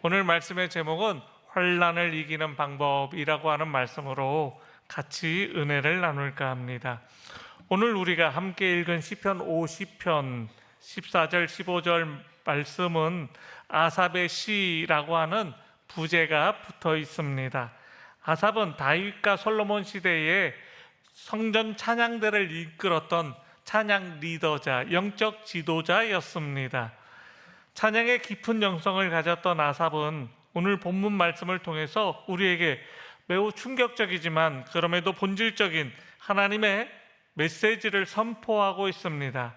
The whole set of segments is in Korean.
오늘 말씀의 제목은 환난을 이기는 방법이라고 하는 말씀으로 같이 은혜를 나눌까 합니다. 오늘 우리가 함께 읽은 시편 50편 14절 15절 말씀은 아삽의 시라고 하는 부제가 붙어 있습니다. 아삽은 다윗과 솔로몬 시대에 성전 찬양대를 이끌었던 찬양 리더자, 영적 지도자였습니다. 찬양의 깊은 영성을 가졌던 아삽은 오늘 본문 말씀을 통해서 우리에게 매우 충격적이지만 그럼에도 본질적인 하나님의 메시지를 선포하고 있습니다.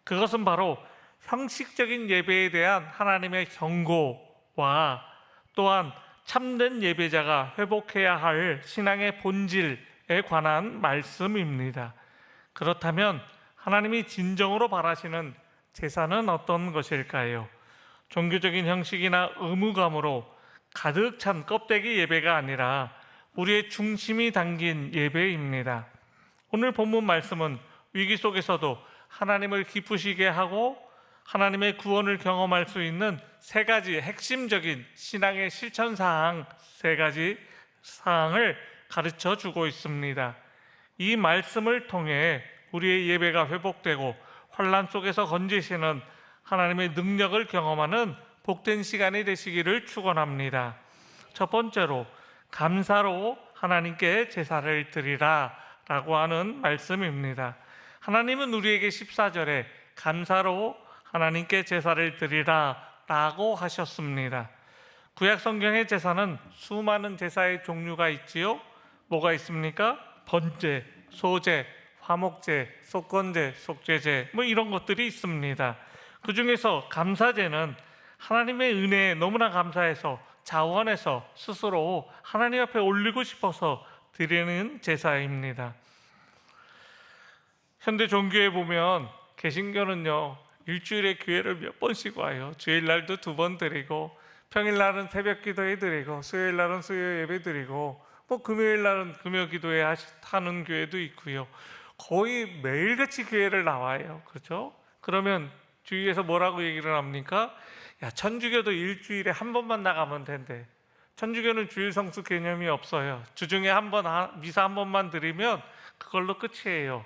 그것은 바로 형식적인 예배에 대한 하나님의 경고와 또한 참된 예배자가 회복해야 할 신앙의 본질에 관한 말씀입니다. 그렇다면 하나님이 진정으로 바라시는 제사는 어떤 것일까요? 종교적인 형식이나 의무감으로 가득 찬 껍데기 예배가 아니라 우리의 중심이 담긴 예배입니다. 오늘 본문 말씀은 위기 속에서도 하나님을 기쁘시게 하고 하나님의 구원을 경험할 수 있는 세 가지 핵심적인 신앙의 실천 사항, 세 가지 사항을 가르쳐 주고 있습니다. 이 말씀을 통해 우리의 예배가 회복되고 환난 속에서 건지시는 하나님의 능력을 경험하는 복된 시간이 되시기를 축원합니다. 첫 번째로 감사로 하나님께 제사를 드리라 라고 하는 말씀입니다. 하나님은 우리에게 14절에 감사로 하나님께 제사를 드리라 라고 하셨습니다. 구약 성경의 제사는 수많은 제사의 종류가 있지요. 뭐가 있습니까? 번제, 소제, 화목제, 속건제, 속죄제 이런 것들이 있습니다. 그 중에서 감사제는 하나님의 은혜에 너무나 감사해서 자원해서 스스로 하나님 앞에 올리고 싶어서 드리는 제사입니다. 현대 종교에 보면 개신교는요 일주일에 교회를 몇 번씩 와요. 주일날도 2번 드리고 평일날은 새벽 기도회 드리고 수요일날은 수요 예배 드리고 금요일날은 금요 기도회 하는 교회도 있고요. 거의 매일같이 교회를 나와요. 그렇죠? 그러면 주위에서 뭐라고 얘기를 합니까? 야, 천주교도 일주일에 한 번만 나가면 된대. 천주교는 주일 성수 개념이 없어요. 주중에 한 번 미사 한 번만 드리면 그걸로 끝이에요.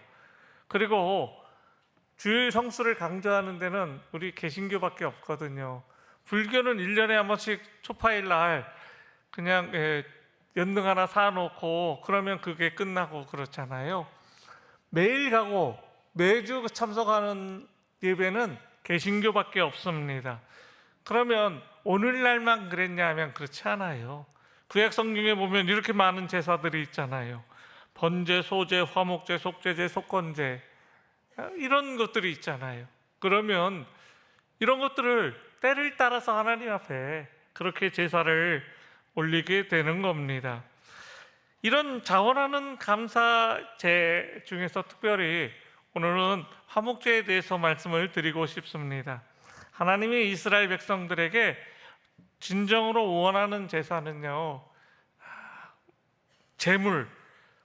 그리고 주일 성수를 강조하는 데는 우리 개신교밖에 없거든요. 불교는 1년에 한 번씩 초파일 날 그냥 연등 하나 사놓고 그러면 그게 끝나고 그렇잖아요. 매일 가고 매주 참석하는 예배는 개신교밖에 없습니다. 그러면 오늘날만 그랬냐 하면 그렇지 않아요. 구약 성경에 보면 이렇게 많은 제사들이 있잖아요. 번제, 소제, 화목제, 속죄제, 속건제 이런 것들이 있잖아요. 그러면 이런 것들을 때를 따라서 하나님 앞에 그렇게 제사를 올리게 되는 겁니다. 이런 자원하는 감사제 중에서 특별히 오늘은 화목제에 대해서 말씀을 드리고 싶습니다. 하나님이 이스라엘 백성들에게 진정으로 원하는 제사는요, 재물,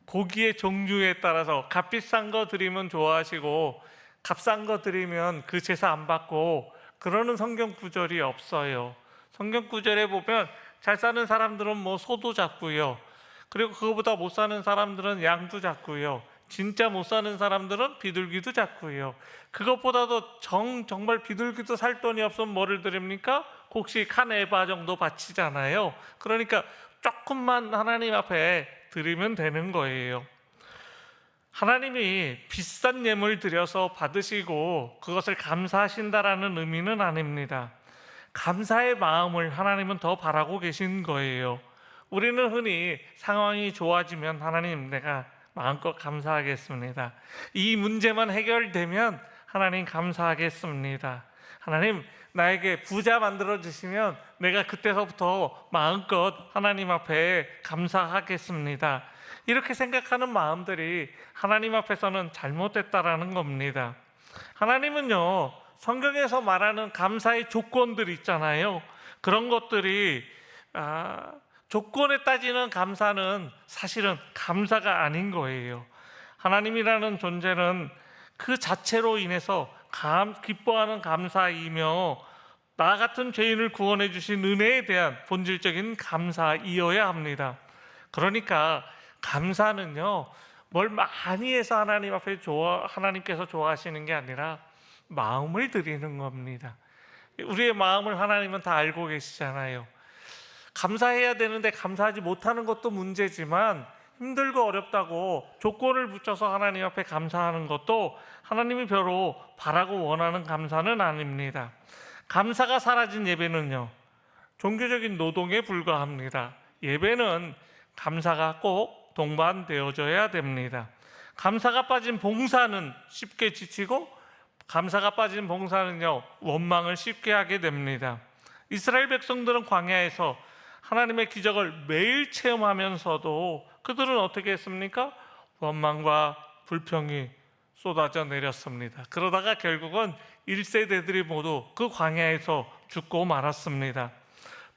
고기의 종류에 따라서 값비싼 거 드리면 좋아하시고 값싼 거 드리면 그 제사 안 받고 그러는 성경 구절이 없어요. 성경 구절에 보면 잘 사는 사람들은 소도 잡고요, 그리고 그거보다 못 사는 사람들은 양도 잡고요, 진짜 못 사는 사람들은 비둘기도 잡고요. 그것보다도 정말 비둘기도 살 돈이 없으면 뭐를 드립니까? 곡식 한 에바 정도 바치잖아요. 그러니까 조금만 하나님 앞에 드리면 되는 거예요. 하나님이 비싼 예물 드려서 받으시고 그것을 감사하신다라는 의미는 아닙니다. 감사의 마음을 하나님은 더 바라고 계신 거예요. 우리는 흔히 상황이 좋아지면 하나님 내가 마음껏 감사하겠습니다. 이 문제만 해결되면 하나님 감사하겠습니다. 하나님 나에게 부자 만들어 주시면 내가 그때서부터 마음껏 하나님 앞에 감사하겠습니다. 이렇게 생각하는 마음들이 하나님 앞에서는 잘못됐다라는 겁니다. 하나님은요 성경에서 말하는 감사의 조건들이 있잖아요. 그런 것들이 조건에 따지는 감사는 사실은 감사가 아닌 거예요. 하나님이라는 존재는 그 자체로 인해서 기뻐하는 감사이며 나 같은 죄인을 구원해 주신 은혜에 대한 본질적인 감사이어야 합니다. 그러니까 감사는요, 뭘 많이 해서 하나님 앞에 하나님께서 좋아하시는 게 아니라 마음을 드리는 겁니다. 우리의 마음을 하나님은 다 알고 계시잖아요. 감사해야 되는데 감사하지 못하는 것도 문제지만, 힘들고 어렵다고 조건을 붙여서 하나님 앞에 감사하는 것도 하나님이 별로 바라고 원하는 감사는 아닙니다. 감사가 사라진 예배는요, 종교적인 노동에 불과합니다. 예배는 감사가 꼭 동반되어져야 됩니다. 감사가 빠진 봉사는 쉽게 지치고, 감사가 빠진 봉사는요, 원망을 쉽게 하게 됩니다. 이스라엘 백성들은 광야에서 하나님의 기적을 매일 체험하면서도 그들은 어떻게 했습니까? 원망과 불평이 쏟아져 내렸습니다. 그러다가 결국은 1세대들이 모두 그 광야에서 죽고 말았습니다.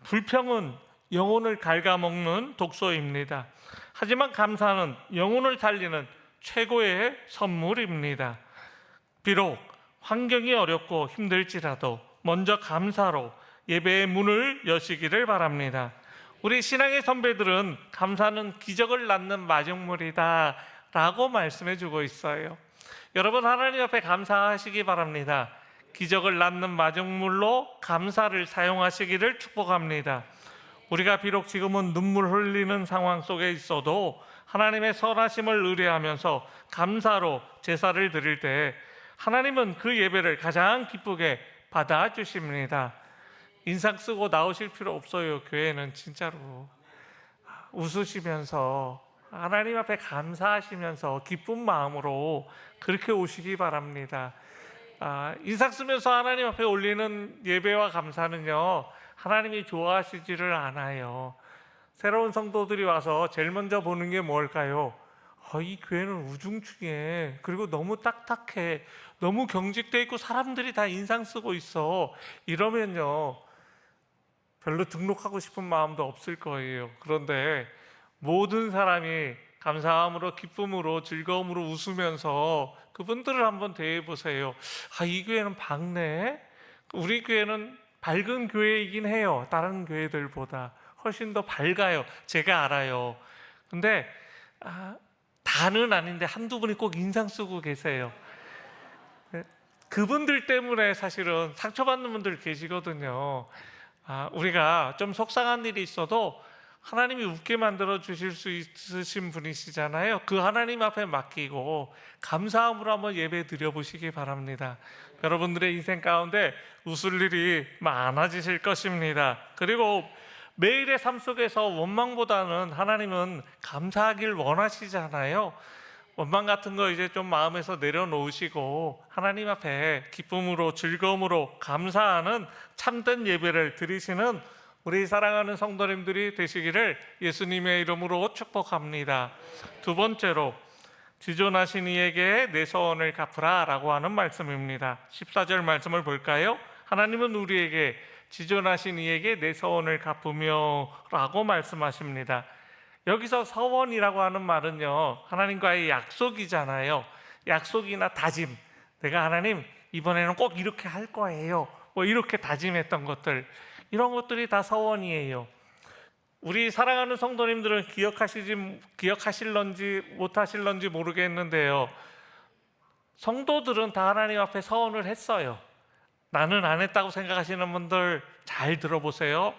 불평은 영혼을 갉아먹는 독소입니다. 하지만 감사는 영혼을 살리는 최고의 선물입니다. 비록 환경이 어렵고 힘들지라도 먼저 감사로 예배의 문을 여시기를 바랍니다. 우리 신앙의 선배들은 감사는 기적을 낳는 마중물이다 라고 말씀해 주고 있어요. 여러분, 하나님 앞에 감사하시기 바랍니다. 기적을 낳는 마중물로 감사를 사용하시기를 축복합니다. 우리가 비록 지금은 눈물 흘리는 상황 속에 있어도 하나님의 선하심을 의뢰하면서 감사로 제사를 드릴 때 하나님은 그 예배를 가장 기쁘게 받아주십니다. 인상 쓰고 나오실 필요 없어요. 교회는 진짜로 웃으시면서 하나님 앞에 감사하시면서 기쁜 마음으로 그렇게 오시기 바랍니다. 인상 쓰면서 하나님 앞에 올리는 예배와 감사는요, 하나님이 좋아하시지를 않아요. 새로운 성도들이 와서 제일 먼저 보는 게 뭘까요? 이 교회는 우중충해, 그리고 너무 딱딱해, 너무 경직돼 있고 사람들이 다 인상 쓰고 있어, 이러면요 별로 등록하고 싶은 마음도 없을 거예요. 그런데 모든 사람이 감사함으로, 기쁨으로, 즐거움으로 웃으면서 그분들을 한번 대해 보세요. 이 교회는 밝네. 우리 교회는 밝은 교회이긴 해요. 다른 교회들보다 훨씬 더 밝아요. 제가 알아요. 근데 다는 아닌데 한두 분이 꼭 인상 쓰고 계세요. 그분들 때문에 사실은 상처받는 분들 계시거든요. 우리가 좀 속상한 일이 있어도 하나님이 웃게 만들어 주실 수 있으신 분이시잖아요. 그 하나님 앞에 맡기고 감사함으로 한번 예배 드려보시기 바랍니다. 여러분들의 인생 가운데 웃을 일이 많아지실 것입니다. 그리고 매일의 삶 속에서 원망보다는 하나님은 감사하길 원하시잖아요. 원망 같은 거 이제 좀 마음에서 내려놓으시고 하나님 앞에 기쁨으로, 즐거움으로 감사하는 참된 예배를 드리시는 우리 사랑하는 성도님들이 되시기를 예수님의 이름으로 축복합니다. 두 번째로, 지존하신 이에게 내 소원을 갚으라 라고 하는 말씀입니다. 14절 말씀을 볼까요? 하나님은 우리에게 지존하신 이에게 내 소원을 갚으며 라고 말씀하십니다. 여기서 서원이라고 하는 말은요, 하나님과의 약속이잖아요. 약속이나 다짐, 내가 하나님 이번에는 꼭 이렇게 할 거예요, 이렇게 다짐했던 것들, 이런 것들이 다 서원이에요. 우리 사랑하는 성도님들은 기억하실런지 못하실런지 모르겠는데요, 성도들은 다 하나님 앞에 서원을 했어요. 나는 안 했다고 생각하시는 분들 잘 들어보세요.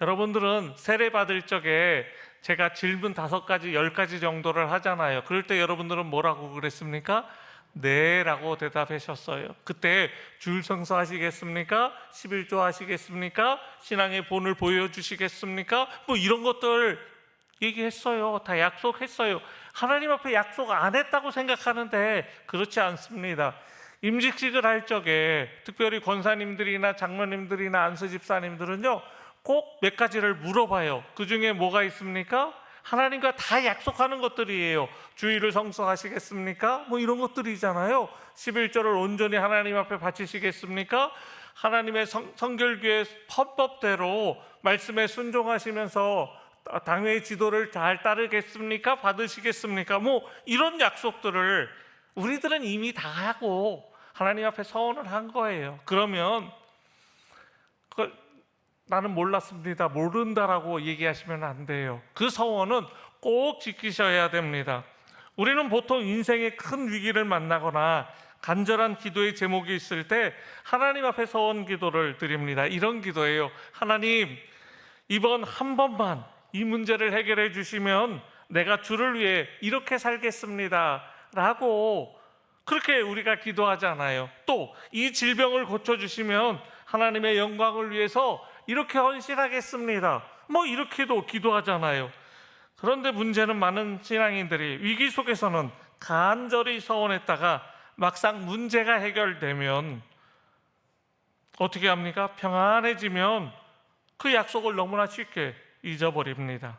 여러분들은 세례 받을 적에 제가 질문 5가지, 10가지 정도를 하잖아요. 그럴 때 여러분들은 뭐라고 그랬습니까? 네 라고 대답하셨어요. 그때 줄성서 하시겠습니까? 11조 하시겠습니까? 신앙의 본을 보여주시겠습니까? 이런 것들 얘기했어요. 다 약속했어요. 하나님 앞에 약속 안 했다고 생각하는데 그렇지 않습니다. 임직식을 할 적에 특별히 권사님들이나 장로님들이나 안수집사님들은요, 꼭 몇 가지를 물어봐요. 그 중에 뭐가 있습니까? 하나님과 다 약속하는 것들이에요. 주일을 성수하시겠습니까? 이런 것들이잖아요. 11조를 온전히 하나님 앞에 바치시겠습니까? 하나님의 성결교회 헌법대로 말씀에 순종하시면서 당회의 지도를 잘 따르겠습니까? 받으시겠습니까? 이런 약속들을 우리들은 이미 다 하고 하나님 앞에 서원을 한 거예요. 그러면 나는 몰랐습니다, 모른다라고 얘기하시면 안 돼요. 그 서원은 꼭 지키셔야 됩니다. 우리는 보통 인생의 큰 위기를 만나거나 간절한 기도의 제목이 있을 때 하나님 앞에 서원 기도를 드립니다. 이런 기도예요. 하나님, 이번 한 번만 이 문제를 해결해 주시면 내가 주를 위해 이렇게 살겠습니다 라고 그렇게 우리가 기도하잖아요. 또 이 질병을 고쳐주시면 하나님의 영광을 위해서 이렇게 헌신하겠습니다, 이렇게도 기도하잖아요. 그런데 문제는 많은 신앙인들이 위기 속에서는 간절히 서원했다가 막상 문제가 해결되면 어떻게 합니까? 평안해지면 그 약속을 너무나 쉽게 잊어버립니다.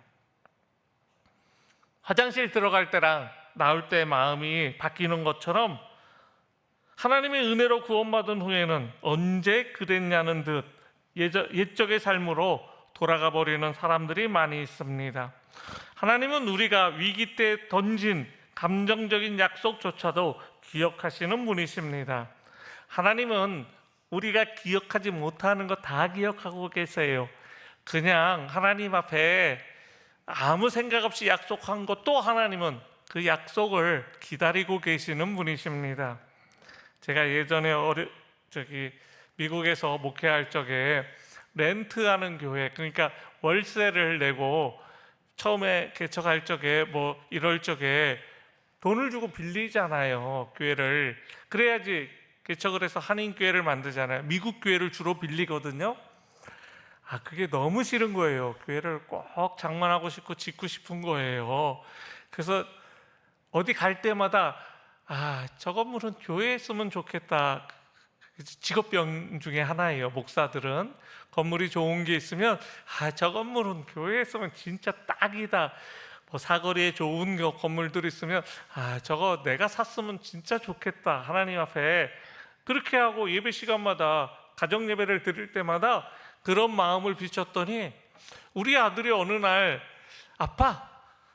화장실 들어갈 때랑 나올 때 마음이 바뀌는 것처럼 하나님의 은혜로 구원받은 후에는 언제 그랬냐는 듯 옛적의 삶으로 돌아가 버리는 사람들이 많이 있습니다. 하나님은 우리가 위기 때 던진 감정적인 약속조차도 기억하시는 분이십니다. 하나님은 우리가 기억하지 못하는 거 다 기억하고 계세요. 그냥 하나님 앞에 아무 생각 없이 약속한 것도 하나님은 그 약속을 기다리고 계시는 분이십니다. 제가 예전에 미국에서 목회할 적에 렌트하는 교회, 그러니까 월세를 내고 처음에 개척할 적에 이럴 적에 돈을 주고 빌리잖아요, 교회를. 그래야지 개척을 해서 한인교회를 만들잖아요. 미국 교회를 주로 빌리거든요. 그게 너무 싫은 거예요. 교회를 꼭 장만하고 싶고 짓고 싶은 거예요. 그래서 어디 갈 때마다 저 건물은 교회에 쓰면 좋겠다. 직업병 중에 하나예요. 목사들은 건물이 좋은 게 있으면 저 건물은 교회에 쓰면 진짜 딱이다. 사거리에 좋은 건물들이 있으면 저거 내가 샀으면 진짜 좋겠다, 하나님 앞에. 그렇게 하고 예배 시간마다 가정 예배를 드릴 때마다 그런 마음을 비췄더니 우리 아들이 어느 날 아빠,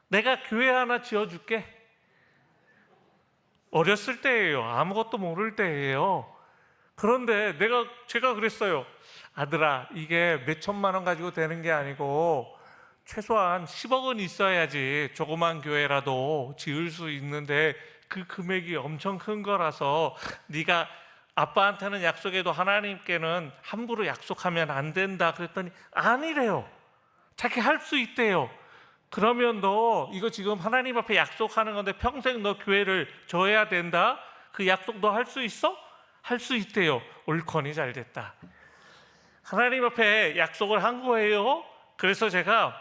내가 교회 하나 지어줄게. 어렸을 때예요. 아무것도 모를 때예요. 그런데 제가 그랬어요. 아들아, 이게 몇 천만 원 가지고 되는 게 아니고 최소한 10억은 있어야지 조그만 교회라도 지을 수 있는데 그 금액이 엄청 큰 거라서 네가 아빠한테는 약속해도 하나님께는 함부로 약속하면 안 된다 그랬더니 아니래요. 자기 할 수 있대요. 그러면 너 이거 지금 하나님 앞에 약속하는 건데 평생 너 교회를 져야 된다? 그 약속 너 할 수 있어? 할 수 있대요. 옳거니 잘 됐다. 하나님 앞에 약속을 한 거예요. 그래서 제가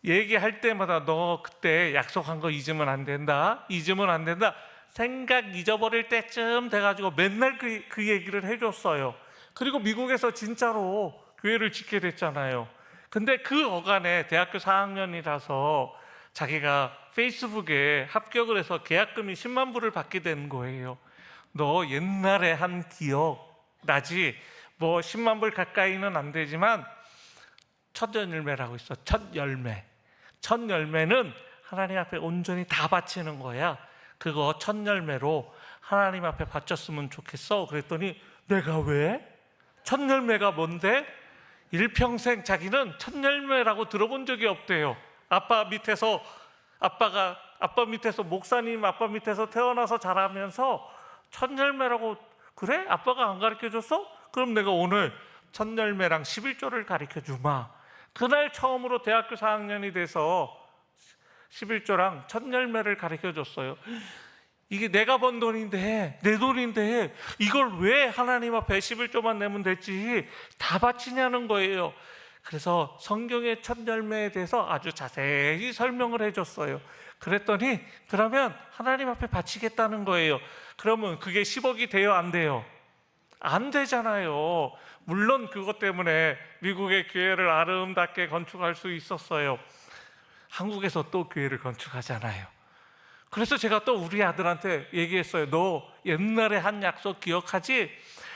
얘기할 때마다 너 그때 약속한 거 잊으면 안 된다, 잊으면 안 된다. 생각 잊어버릴 때쯤 돼가지고 맨날 그 얘기를 해줬어요. 그리고 미국에서 진짜로 교회를 짓게 됐잖아요. 근데 그 어간에 대학교 4학년이라서 자기가 페이스북에 합격을 해서 계약금이 10만 불을 받게 된 거예요. 너 옛날에 한 기억 나지? 10만 불 가까이는 안 되지만 첫 열매라고 있어. 첫 열매. 첫 열매는 하나님 앞에 온전히 다 바치는 거야. 그거 첫 열매로 하나님 앞에 바쳤으면 좋겠어. 그랬더니 내가 왜? 첫 열매가 뭔데? 일평생 자기는 첫 열매라고 들어본 적이 없대요. 아빠 밑에서 목사님 아빠 밑에서 태어나서 자라면서 첫 열매라고, 그래? 아빠가 안 가르쳐줬어? 그럼 내가 오늘 첫 열매랑 11조를 가르쳐주마. 그날 처음으로 대학교 4학년이 돼서 11조랑 첫 열매를 가르쳐줬어요. 이게 내가 번 돈인데, 내 돈인데 이걸 왜 하나님 앞에 11조만 내면 됐지 다 바치냐는 거예요. 그래서 성경의 첫 열매에 대해서 아주 자세히 설명을 해줬어요. 그랬더니 그러면 하나님 앞에 바치겠다는 거예요. 그러면 그게 10억이 돼요, 안 돼요? 안 되잖아요. 물론 그것 때문에 미국의 교회를 아름답게 건축할 수 있었어요. 한국에서 또 교회를 건축하잖아요. 그래서 제가 또 우리 아들한테 얘기했어요. 너 옛날에 한 약속 기억하지?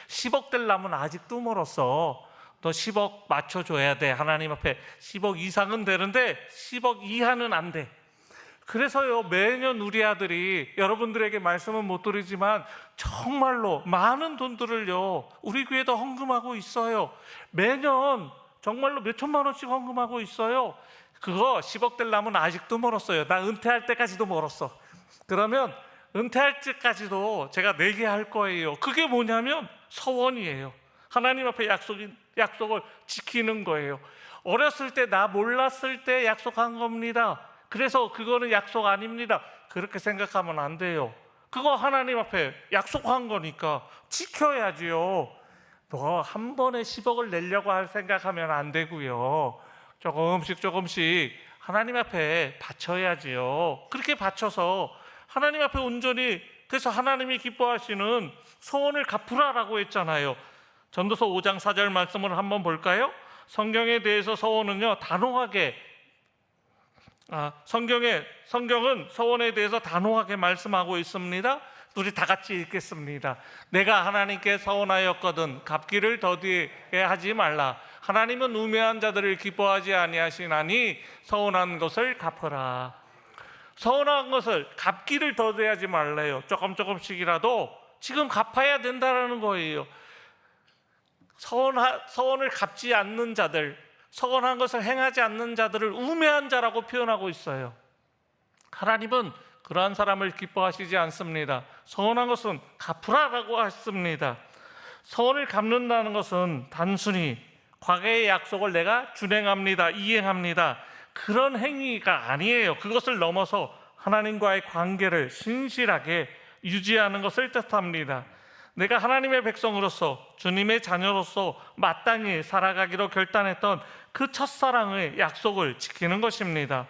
10억 되려면 아직도 멀었어. 너 10억 맞춰줘야 돼. 하나님 앞에 10억 이상은 되는데 10억 이하는 안 돼. 그래서요, 매년 우리 아들이, 여러분들에게 말씀은 못 드리지만 정말로 많은 돈들을요 우리 교회도 헌금하고 있어요. 매년 정말로 몇 천만 원씩 헌금하고 있어요. 그거 10억 되려면 아직도 멀었어요. 나 은퇴할 때까지도 멀었어. 그러면 은퇴할 때까지도 제가 내게 할 거예요. 그게 뭐냐면 서원이에요. 하나님 앞에 약속을 지키는 거예요. 어렸을 때 나 몰랐을 때 약속한 겁니다. 그래서 그거는 약속 아닙니다. 그렇게 생각하면 안 돼요. 그거 하나님 앞에 약속한 거니까 지켜야지요. 뭐 한 번에 10억을 내려고 생각하면 안 되고요. 조금씩 하나님 앞에 바쳐야지요. 그렇게 바쳐서 하나님 앞에 온전히, 그래서 하나님이 기뻐하시는 소원을 갚으라라고 했잖아요. 전도서 5장 4절 말씀을 한번 볼까요? 성경에 대해서 서원은요 단호하게, 성경은 서원에 대해서 단호하게 말씀하고 있습니다. 우리 다 같이 읽겠습니다. 내가 하나님께 서원하였거든 갚기를 더디게 하지 말라. 하나님은 우매한 자들을 기뻐하지 아니하시나니 서원한 것을 갚으라. 서원한 것을 갚기를 더디하지 말래요. 조금씩이라도 지금 갚아야 된다는 거예요. 서원을 갚지 않는 자들, 서원한 것을 행하지 않는 자들을 우매한 자라고 표현하고 있어요. 하나님은 그러한 사람을 기뻐하시지 않습니다. 서원한 것은 갚으라라고 했습니다. 서원을 갚는다는 것은 단순히 과거의 약속을 내가 준행합니다, 이행합니다, 그런 행위가 아니에요. 그것을 넘어서 하나님과의 관계를 신실하게 유지하는 것을 뜻합니다. 내가 하나님의 백성으로서, 주님의 자녀로서 마땅히 살아가기로 결단했던 그 첫사랑의 약속을 지키는 것입니다.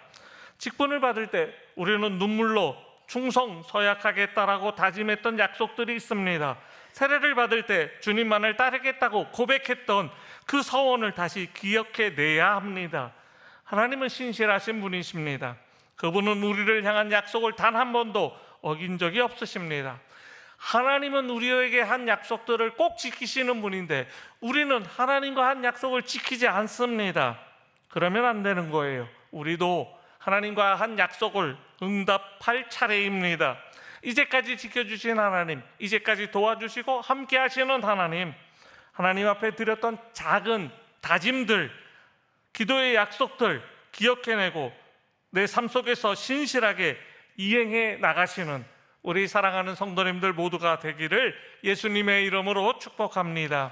직분을 받을 때 우리는 눈물로 충성 서약하겠다라고 다짐했던 약속들이 있습니다. 세례를 받을 때 주님만을 따르겠다고 고백했던 그 서원을 다시 기억해내야 합니다. 하나님은 신실하신 분이십니다. 그분은 우리를 향한 약속을 단 한 번도 어긴 적이 없으십니다. 하나님은 우리에게 한 약속들을 꼭 지키시는 분인데 우리는 하나님과 한 약속을 지키지 않습니다. 그러면 안 되는 거예요. 우리도 하나님과 한 약속을 응답할 차례입니다. 이제까지 지켜주신 하나님, 이제까지 도와주시고 함께 하시는 하나님, 하나님 앞에 드렸던 작은 다짐들, 기도의 약속들 기억해내고 내 삶 속에서 신실하게 이행해 나가시는 우리 사랑하는 성도님들 모두가 되기를 예수님의 이름으로 축복합니다.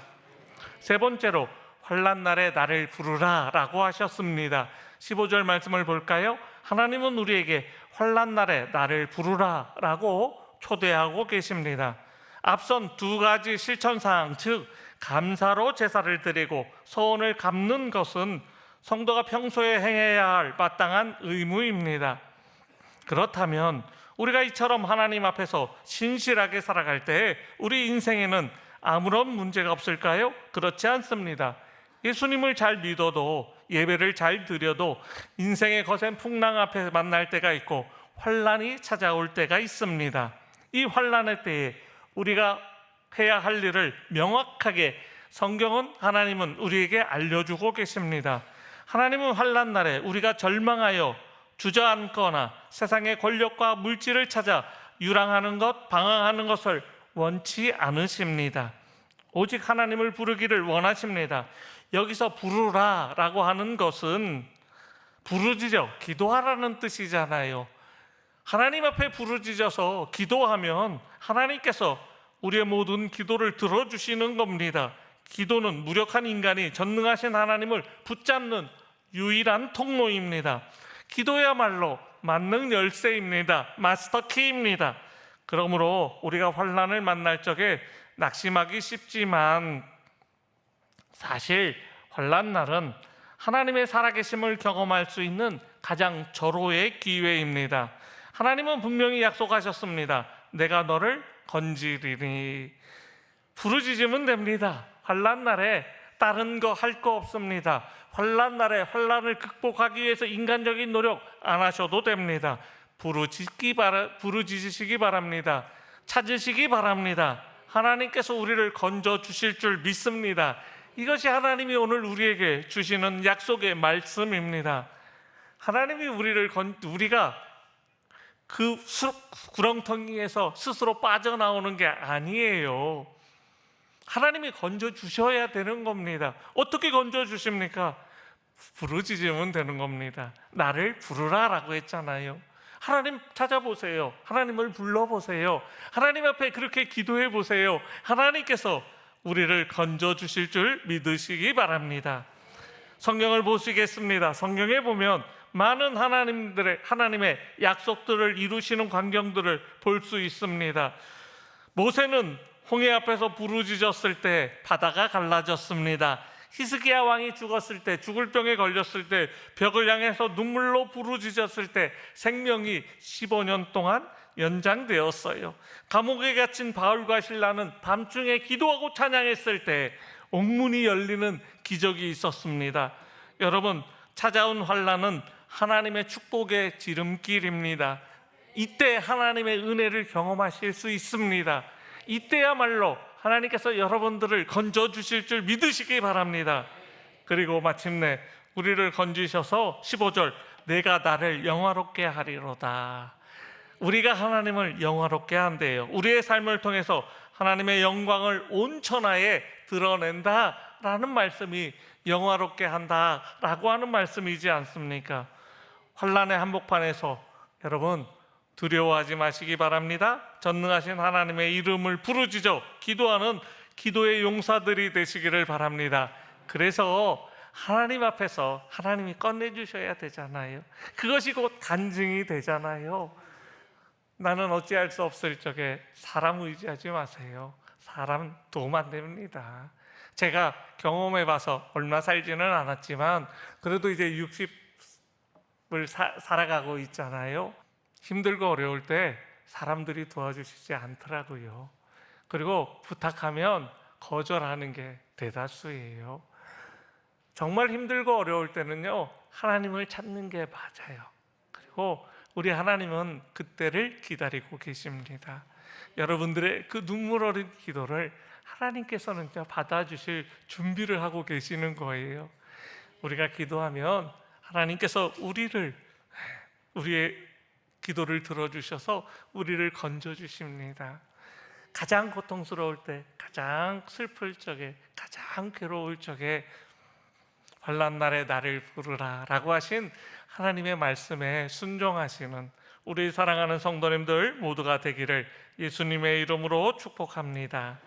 세 번째로 환난 날에 나를 부르라 라고 하셨습니다. 15절 말씀을 볼까요? 하나님은 우리에게 환난 날에 나를 부르라 라고 초대하고 계십니다. 앞선 두 가지 실천사항, 즉 감사로 제사를 드리고 서원을 갚는 것은 성도가 평소에 행해야 할 마땅한 의무입니다. 그렇다면 우리가 이처럼 하나님 앞에서 신실하게 살아갈 때 우리 인생에는 아무런 문제가 없을까요? 그렇지 않습니다. 예수님을 잘 믿어도, 예배를 잘 드려도 인생의 거센 풍랑 앞에 만날 때가 있고 환난이 찾아올 때가 있습니다. 이 환난의 때에 우리가 해야 할 일을 명확하게 성경은, 하나님은 우리에게 알려주고 계십니다. 하나님은 환난 날에 우리가 절망하여 주저앉거나 세상의 권력과 물질을 찾아 유랑하는 것, 방황하는 것을 원치 않으십니다. 오직 하나님을 부르기를 원하십니다. 여기서 부르라 라고 하는 것은 부르짖어 기도하라는 뜻이잖아요. 하나님 앞에 부르짖어서 기도하면 하나님께서 우리의 모든 기도를 들어주시는 겁니다. 기도는 무력한 인간이 전능하신 하나님을 붙잡는 유일한 통로입니다. 기도야말로 만능 열쇠입니다. 마스터 키입니다. 그러므로 우리가 환난을 만날 적에 낙심하기 쉽지만 사실 환난 날은 하나님의 살아계심을 경험할 수 있는 가장 절호의 기회입니다. 하나님은 분명히 약속하셨습니다. 내가 너를 건지리니. 부르짖으면 됩니다. 환난 날에 다른 거 할 거 없습니다. 환난 날에 환난을 극복하기 위해서 인간적인 노력 안 하셔도 됩니다. 부르짖으시기 바랍니다. 찾으시기 바랍니다. 하나님께서 우리를 건져 주실 줄 믿습니다. 이것이 하나님이 오늘 우리에게 주시는 약속의 말씀입니다. 하나님이 우리가 그 구렁텅이에서 스스로 빠져나오는 게 아니에요. 하나님이 건져 주셔야 되는 겁니다. 어떻게 건져 주십니까? 부르짖으면 되는 겁니다. 나를 부르라라고 했잖아요. 하나님 찾아보세요. 하나님을 불러보세요. 하나님 앞에 그렇게 기도해 보세요. 하나님께서 우리를 건져 주실 줄 믿으시기 바랍니다. 성경을 보시겠습니다. 성경에 보면 많은 하나님의 약속들을 이루시는 광경들을 볼 수 있습니다. 모세는 홍해 앞에서 부르짖었을 때 바다가 갈라졌습니다. 히스기야 왕이 죽었을 때, 죽을 병에 걸렸을 때, 벽을 향해서 눈물로 부르짖었을 때 생명이 15년 동안 연장되었어요. 감옥에 갇힌 바울과 실라는 밤중에 기도하고 찬양했을 때 옥문이 열리는 기적이 있었습니다. 여러분, 찾아온 환난은 하나님의 축복의 지름길입니다. 이때 하나님의 은혜를 경험하실 수 있습니다. 이때야말로 하나님께서 여러분들을 건져주실 줄 믿으시기 바랍니다. 그리고 마침내 우리를 건지셔서 15절, 내가 나를 영화롭게 하리로다. 우리가 하나님을 영화롭게 한대요. 우리의 삶을 통해서 하나님의 영광을 온 천하에 드러낸다라는 말씀이 영화롭게 한다라고 하는 말씀이지 않습니까? 환난의 한복판에서 여러분 두려워하지 마시기 바랍니다. 전능하신 하나님의 이름을 부르짖어 기도하는 기도의 용사들이 되시기를 바랍니다. 그래서 하나님 앞에서 하나님이 꺼내주셔야 되잖아요. 그것이 곧 간증이 되잖아요. 나는 어찌할 수 없을 적에 사람 의지하지 마세요. 사람 도움 안 됩니다. 제가 경험해 봐서 얼마 살지는 않았지만 그래도 이제 60을 살아가고 있잖아요. 힘들고 어려울 때 사람들이 도와주시지 않더라고요. 그리고 부탁하면 거절하는 게 대다수예요. 정말 힘들고 어려울 때는요, 하나님을 찾는 게 맞아요. 그리고 우리 하나님은 그때를 기다리고 계십니다. 여러분들의 그 눈물 어린 기도를 하나님께서는 받아주실 준비를 하고 계시는 거예요. 우리가 기도하면 하나님께서 우리의 기도를 들어주셔서 우리를 건져주십니다. 가장 고통스러울 때, 가장 슬플 적에, 가장 괴로울 적에 환난 날에 나를 부르라 라고 하신 하나님의 말씀에 순종하시는 우리 사랑하는 성도님들 모두가 되기를 예수님의 이름으로 축복합니다.